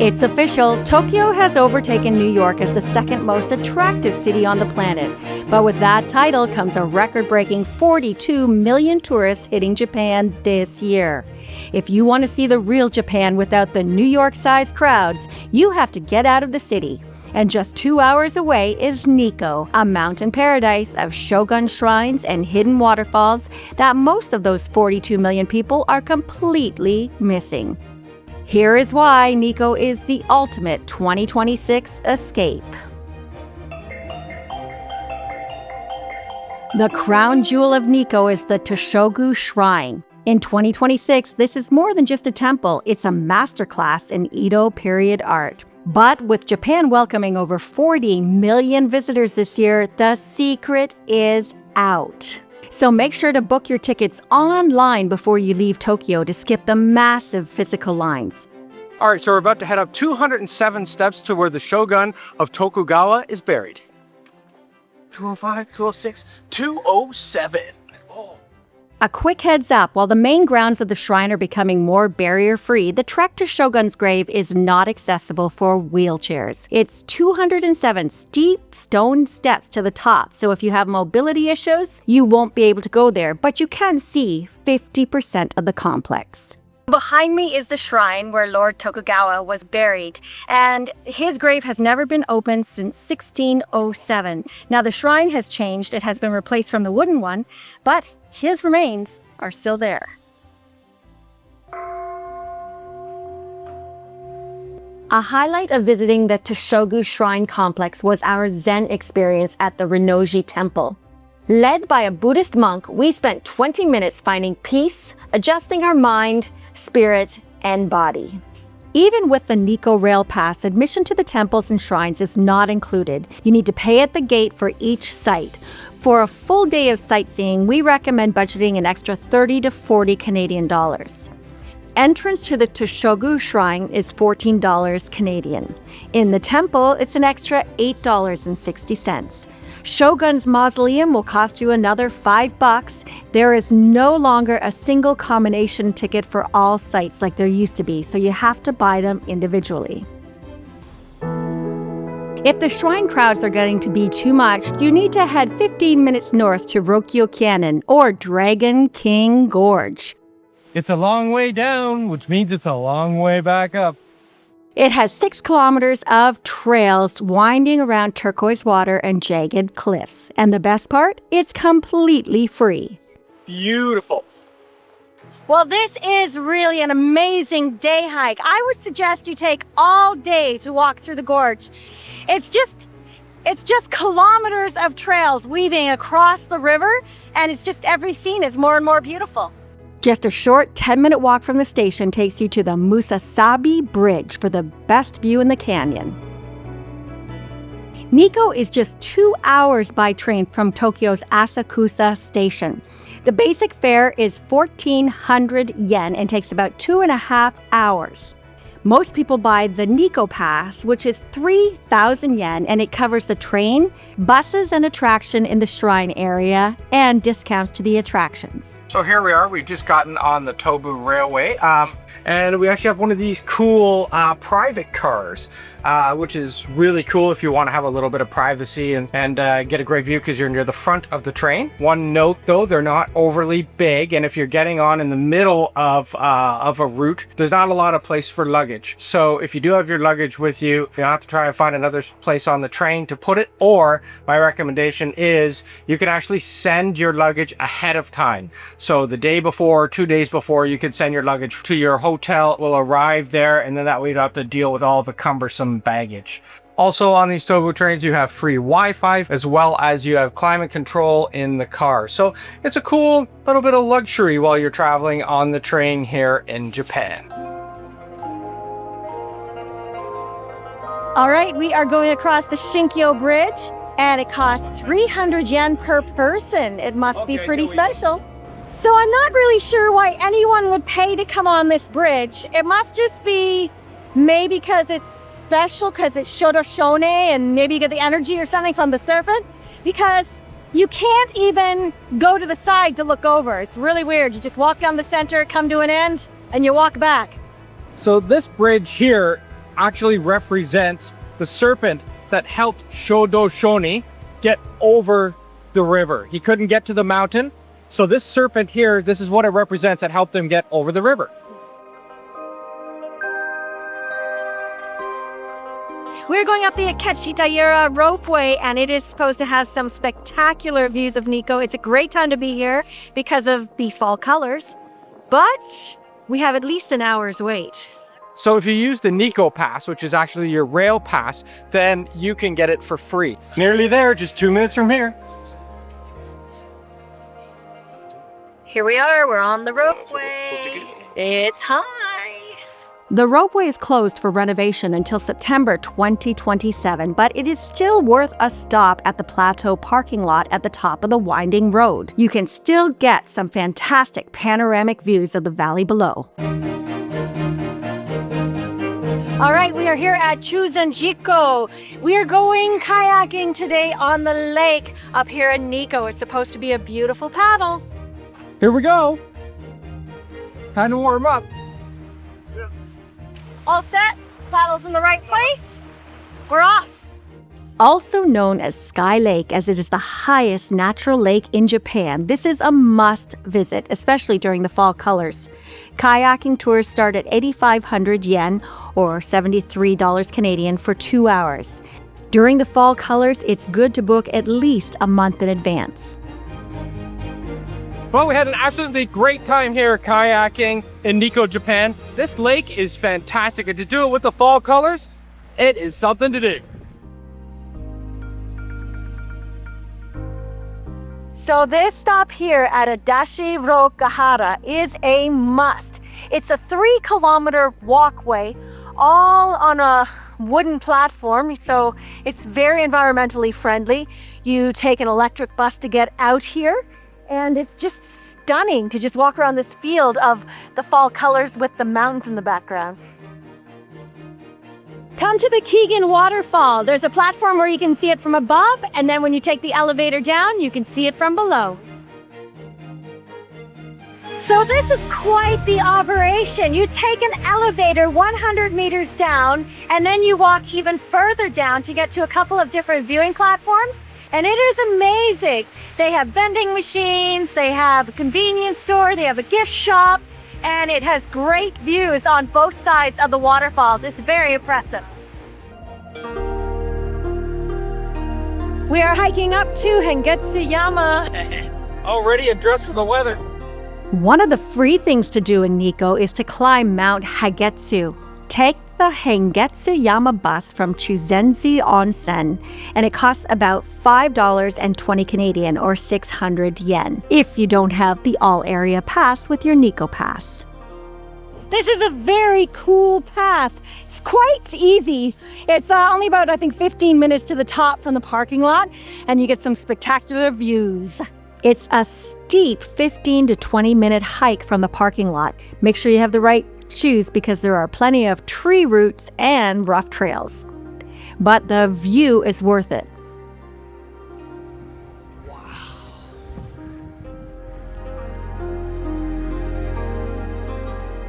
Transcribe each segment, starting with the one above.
It's official, Tokyo has overtaken New York as the second most attractive city on the planet. But with that title comes a record-breaking 42 million tourists hitting Japan this year. If you want to see the real Japan without the New York-sized crowds, you have to get out of the city. And just 2 hours away is Nikko, a mountain paradise of shogun shrines and hidden waterfalls that most of those 42 million people are completely missing. Here is why Nikko is the ultimate 2026 escape. The crown jewel of Nikko is the Toshogu Shrine. In 2026, this is more than just a temple, it's a masterclass in Edo period art. But with Japan welcoming over 40 million visitors this year, the secret is out. So make sure to book your tickets online before you leave Tokyo to skip the massive physical lines. All right, so we're about to head up 207 steps to where the shogun of Tokugawa is buried. 205, 206, 207. A quick heads up, while the main grounds of the shrine are becoming more barrier-free, the trek to Shogun's grave is not accessible for wheelchairs. It's 207 steep stone steps to the top, so if you have mobility issues, you won't be able to go there, but you can see 50% of the complex. Behind me is the shrine where Lord Tokugawa was buried, and his grave has never been opened since 1607. Now the shrine has changed, it has been replaced from the wooden one, but his remains are still there. A highlight of visiting the Toshogu Shrine complex was our Zen experience at the Rinnoji Temple. Led by a Buddhist monk, we spent 20 minutes finding peace, adjusting our mind, spirit, and body. Even with the Nikko Rail Pass, admission to the temples and shrines is not included. You need to pay at the gate for each site. For a full day of sightseeing, we recommend budgeting an extra 30 to 40 Canadian dollars. Entrance to the Toshogu Shrine is $14 Canadian. In the temple, it's an extra $8.60. Shogun's Mausoleum will cost you another $5. There is no longer a single combination ticket for all sites like there used to be, so you have to buy them individually. If the shrine crowds are getting to be too much, you need to head 15 minutes north to Ryuokyo Canyon or Dragon King Gorge. It's a long way down, which means it's a long way back up. It has 6 kilometers of trails winding around turquoise water and jagged cliffs. And the best part? It's completely free. Beautiful. Well, this is really an amazing day hike. I would suggest you take all day to walk through the gorge. It's just kilometers of trails weaving across the river, and it's just every scene is more and more beautiful. Just a short 10-minute walk from the station takes you to the Musasabi Bridge for the best view in the canyon. Nikko is just 2 hours by train from Tokyo's Asakusa Station. The basic fare is 1,400 yen and takes about 2.5 hours. Most people buy the Nikko Pass, which is 3,000 yen, and it covers the train, buses, and attraction in the shrine area, and discounts to the attractions. So here we are, we've just gotten on the Tobu Railway, and we actually have one of these cool private cars, which is really cool if you want to have a little bit of privacy and get a great view because you're near the front of the train. One note though, they're not overly big, and if you're getting on in the middle of a route, there's not a lot of place for luggage. So if you do have your luggage with you, you'll have to try and find another place on the train to put it, or my recommendation is you can actually send your luggage ahead of time. So the day before, 2 days before, you could send your luggage to your hotel, will arrive there, and then that way you don't have to deal with all the cumbersome baggage. Also on these Tobu trains, you have free Wi-Fi as well as you have climate control in the car. So it's a cool little bit of luxury while you're traveling on the train here in Japan. All right, we are going across the Shinkyo Bridge, and it costs 300 yen per person. It must be pretty special. So I'm not really sure why anyone would pay to come on this bridge. It must just be maybe because it's special, because it's Shodoshone, and maybe you get the energy or something from the serpent, because you can't even go to the side to look over. It's really weird. You just walk down the center, come to an end, and you walk back. So this bridge here actually represents the serpent that helped Shodo Shoni get over the river. He couldn't get to the mountain. So this serpent here, this is what it represents that helped him get over the river. We're going up the Akechidaira Ropeway, and it is supposed to have some spectacular views of Nikko. It's a great time to be here because of the fall colors, but we have at least an hour's wait. So if you use the Nikko pass, which is actually your rail pass, then you can get it for free. Nearly there, just 2 minutes from here. Here we are, we're on the ropeway. It's high. The ropeway is closed for renovation until September 2027, but it is still worth a stop at the plateau parking lot at the top of the winding road. You can still get some fantastic panoramic views of the valley below. All right, we are here at Chuzenji. We are going kayaking today on the lake up here in Nikko. It's supposed to be a beautiful paddle. Here we go. Time to warm up. All set? Paddles in the right place? We're off! Also known as Sky Lake, as it is the highest natural lake in Japan, this is a must visit, especially during the fall colors. Kayaking tours start at 8,500 yen, or $73 Canadian, for 2 hours. During the fall colors, it's good to book at least a month in advance. Well, we had an absolutely great time here kayaking in Nikko, Japan. This lake is fantastic, and to do it with the fall colors, it is something to do. So this stop here at Ryuokyo is a must. It's a 3-kilometer walkway, all on a wooden platform, so it's very environmentally friendly. You take an electric bus to get out here, and it's just stunning to just walk around this field of the fall colors with the mountains in the background. Come to the Kegon Waterfall. There's a platform where you can see it from above, and then when you take the elevator down, you can see it from below. So this is quite the operation. You take an elevator 100 meters down, and then you walk even further down to get to a couple of different viewing platforms. And it is amazing. They have vending machines, they have a convenience store, they have a gift shop, and it has great views on both sides of the waterfalls. It's very impressive. We are hiking up to Hangetsu. Already addressed for the weather. One of the free things to do in Nikko is to climb Mount Hangetsu. Take the Hangetsu bus from Chuzenji Onsen, and it costs about $5.20 Canadian, or 600 yen, if you don't have the all-area pass with your Nikko pass. This is a very cool path. It's quite easy. It's only about, I think, 15 minutes to the top from the parking lot, and you get some spectacular views. It's a steep 15 to 20 minute hike from the parking lot. Make sure you have the right shoes because there are plenty of tree roots and rough trails. But the view is worth it.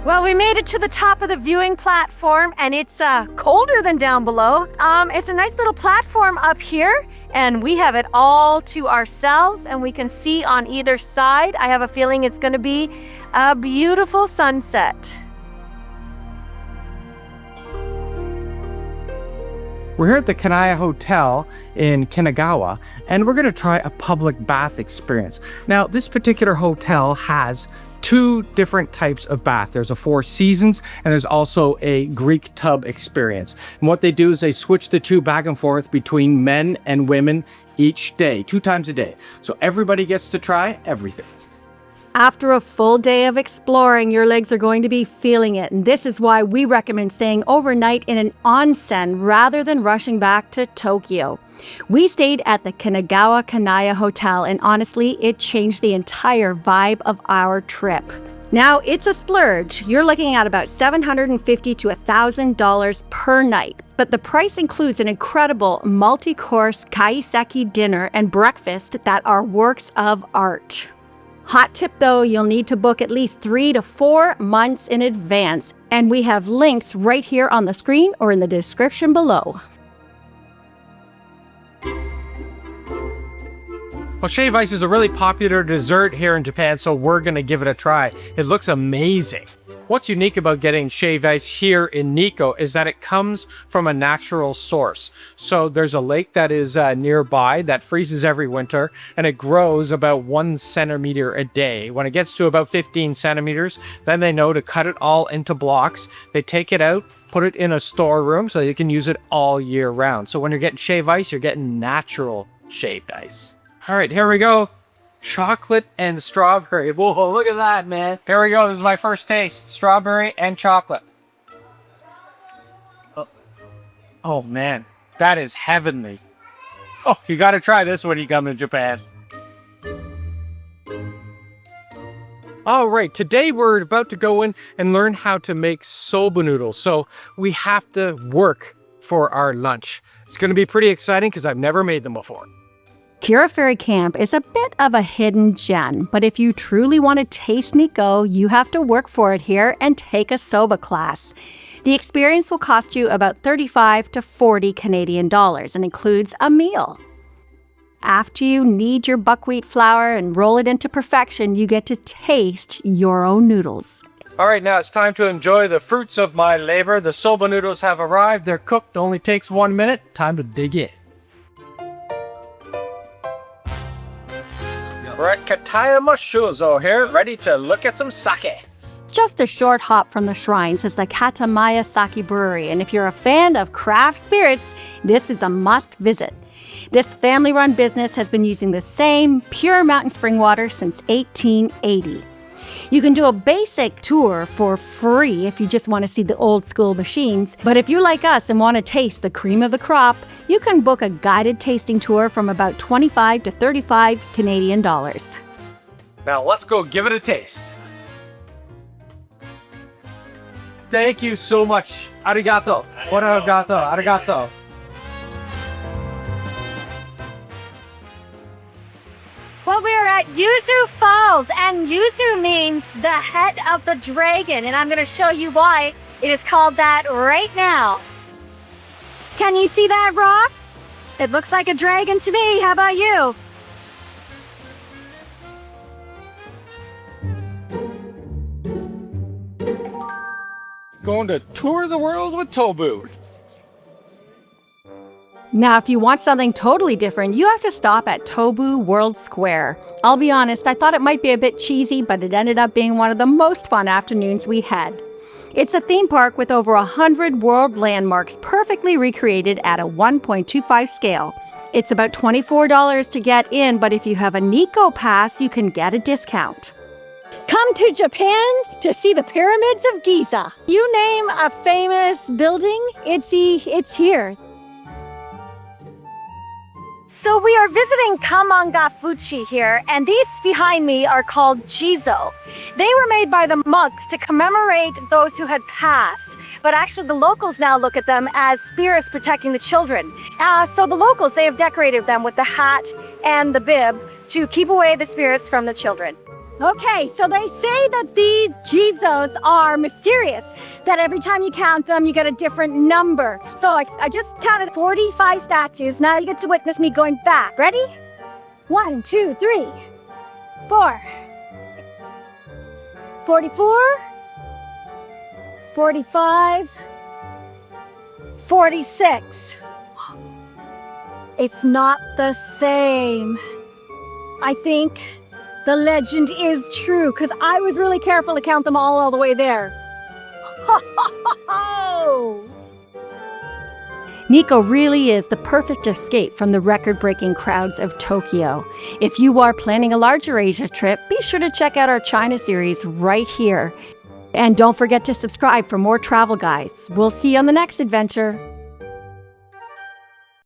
Well, we made it to the top of the viewing platform, and it's colder than down below. It's a nice little platform up here, and we have it all to ourselves, and we can see on either side. I have a feeling it's going to be a beautiful sunset. We're here at the Kanaya Hotel in Kanagawa, and we're going to try a public bath experience. Now, this particular hotel has 2 different types of bath. There's a 4 seasons, and there's also a Greek tub experience. And what they do is they switch the 2 back and forth between men and women each day, 2 times a day. So everybody gets to try everything. After a full day of exploring, your legs are going to be feeling it. And this is why we recommend staying overnight in an onsen rather than rushing back to Tokyo. We stayed at the Kanagawa Kanaya Hotel, and honestly, it changed the entire vibe of our trip. Now, it's a splurge. You're looking at about $750 to $1,000 per night, but the price includes an incredible multi-course kaiseki dinner and breakfast that are works of art. Hot tip though, you'll need to book at least 3 to 4 months in advance, and we have links right here on the screen or in the description below. Well, shaved ice is a really popular dessert here in Japan, so we're gonna give it a try. It looks amazing. What's unique about getting shaved ice here in Nikko is that it comes from a natural source. So there's a lake that is nearby that freezes every winter, and it grows about 1 centimeter a day. When it gets to about 15 centimeters, then they know to cut it all into blocks. They take it out, put it in a storeroom so you can use it all year round. So when you're getting shaved ice, you're getting natural shaved ice. All right, here we go. Chocolate and strawberry. Whoa, look at that, man. Here we go. This is my first taste. Strawberry and chocolate. Oh man, that is heavenly. Oh, you gotta try this when you come to Japan. All right, today we're about to go in and learn how to make soba noodles. So we have to work for our lunch. It's gonna be pretty exciting because I've never made them before. Kira Ferry Camp is a bit of a hidden gem, but if you truly want to taste Nikko, you have to work for it here and take a soba class. The experience will cost you about 35 to 40 Canadian dollars and includes a meal. After you knead your buckwheat flour and roll it into perfection, you get to taste your own noodles. All right, now it's time to enjoy the fruits of my labor. The soba noodles have arrived. They're cooked, only takes 1 minute. Time to dig in. We're at Katayama Shuzo here, ready to look at some sake. Just a short hop from the shrines is the Katayama Sake Brewery, and if you're a fan of craft spirits, this is a must visit. This family-run business has been using the same pure mountain spring water since 1880. You can do a basic tour for free if you just want to see the old school machines, but if you're like us and want to taste the cream of the crop, you can book a guided tasting tour from about 25 to 35 Canadian dollars. Now let's go give it a taste. Thank you so much. Arigato. Arigato. Arigato. Well, we're at Ryuzu Falls, and Ryuzu means the head of the dragon, and I'm going to show you why it is called that right now. Can you see that rock? It looks like a dragon to me. How about you? Going to tour the world with Tobu. Now, if you want something totally different, you have to stop at Tobu World Square. I'll be honest, I thought it might be a bit cheesy, but it ended up being one of the most fun afternoons we had. It's a theme park with over 100 world landmarks perfectly recreated at a 1.25 scale. It's about $24 to get in, but if you have a Nikko pass, you can get a discount. Come to Japan to see the pyramids of Giza. You name a famous building, it's here. So we are visiting Kanmangafuchi here, and these behind me are called jizo. They were made by the monks to commemorate those who had passed, but actually the locals now look at them as spirits protecting the children. So the locals, they have decorated them with the hat and the bib to keep away the spirits from the children. Okay, so they say that these jizos are mysterious, that every time you count them, you get a different number. So I just counted 45 statues. Now you get to witness me going back. Ready? 1, 2, 3, 4. 44, 45, 46. It's not the same. I think the legend is true, because I was really careful to count them all the way there. Ho, ho, ho, ho! Nikko really is the perfect escape from the record-breaking crowds of Tokyo. If you are planning a larger Asia trip, be sure to check out our China series right here. And don't forget to subscribe for more travel guides. We'll see you on the next adventure.